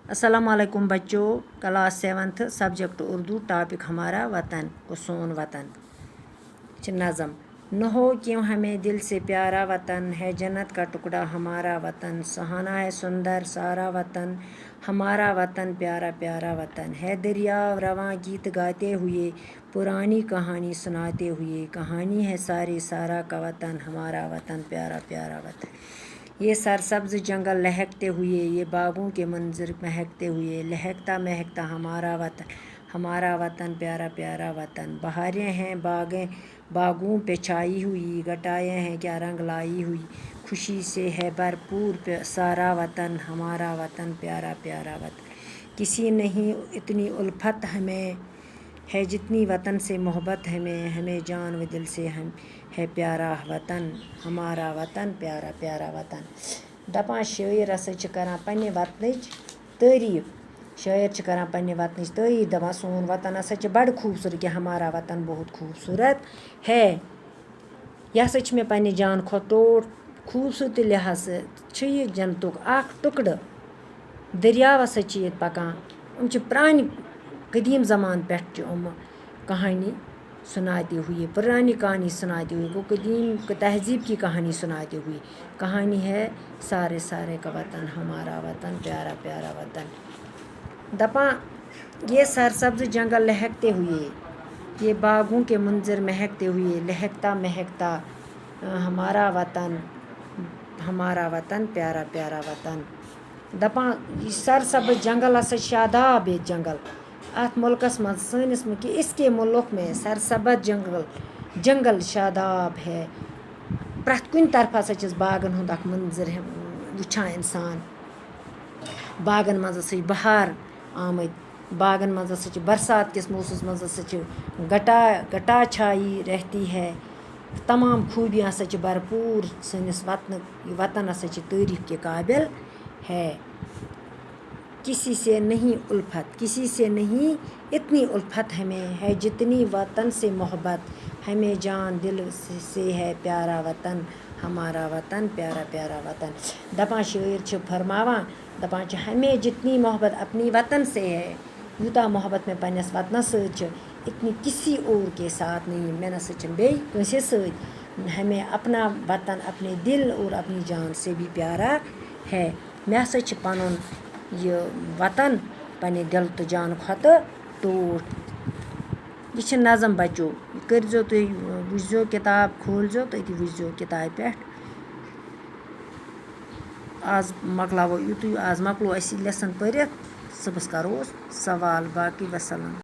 अस्सलामुअलैकुम बच्चों, class 7th subject Urdu, topic हमारा वतन को सोन वतन। नज़म न हो क्यों हमें दिल से प्यारा वतन है, जन्नत का टुकड़ा हमारा वतन, सुहाना है सुंदर सारा वतन, हमारा वतन प्यारा प्यारा वतन है। दरिया रवां गीत गाते हुए, पुरानी कहानी सुनाते हुए, कहानी है सारी सारा का वतन, हमारा वतन प्यारा प्यारा वतन। ये सरसब्ज जंगल लहकते हुए, ये बागों के मंजर महकते हुए, लहकता महकता हमारा वतन प्यारा प्यारा वतन। बहारें हैं बागों पे छाई हुई, घटाएं हैं क्या रंग लाई हुई, खुशी से है भरपूर सारा वतन, हमारा वतन प्यारा प्यारा वतन। किसी नहीं इतनी उल्फत हमें है जितनी वतन से मोहब्बत हमें जान व दिल से हम है प्यारा वतन, हमारा वतन प्यारा प्यारा वतन। दपान शायर हसा करान पन्ने वतनच तारीफ, शायर करान पन्ने वतनच तारीफ, दपान सोन वतन हसा बड़ खूबसूरत कि हमारा वतन बहुत खूबसूरत है। यह हसा मे पन्ने जान खोट खूबसूरती लिहाज यह जन्नतुक अख टुकड़। दरियाव हसा ये पकान, प्रान कदीम ज़मान पे कहानी सुनाते हुए, पुरानी कहानी सुनाते हुए, गो कदीम तहजीब की कहानी सुनाते हुए, कहानी है सारे सारे का वतन, हमारा वतन प्यारा प्यारा वतन। दपा ये सरसब्ज जंगल लहकते हुए, ये बागों के मंजर महकते हुए, लहकता महकता हमारा वतन प्यारा प्यारा वतन। दपा सरसब्ज जंगल हसा शादाब ये जंगल अत मुल्कस मज सनिस कि इसके मुल्क में सरसब्ज जंगल शादाब है। प्रथ कुन तरफ हसा बागन हुंद अख मंजर वुछान इंसान, बागन मज हसा बहार आमद, बागन मज हसा बरसात किस मौसम मज हसा घटा छाई रहती है, तमाम खूबियाँ हसा भरपूर सनिस वतन हसा तारीफ के काबिल है। किसी से नहीं उल्फत, किसी से नहीं इतनी उल्फत हमें है जितनी वतन से मोहब्बत, हमें जान दिल से है प्यारा वतन, हमारा वतन प्यारा प्यारा वतन। दपान शायर फरमावा, दपान हमें जितनी मोहब्बत अपनी वतन से है, यूता मोहब्बत में पन्नस वतन सत इतनी किसी और के साथ नहीं, मैं न सच बे कंसे सत। हमें अपना वतन अपने दिल और अपनी जान से भी प्यारा है। मैं हसा पनुन यह वतन पन्ने दिल तो जान खत टूट। यह नज़म बच्चों, करो तुम वुझो किताब खोलो तो ये वुझो किताब पे। आज मकलावो युतु, आज मकलो लेसन पढ़ित, सुबस करो सवाल। बाकी वसलम।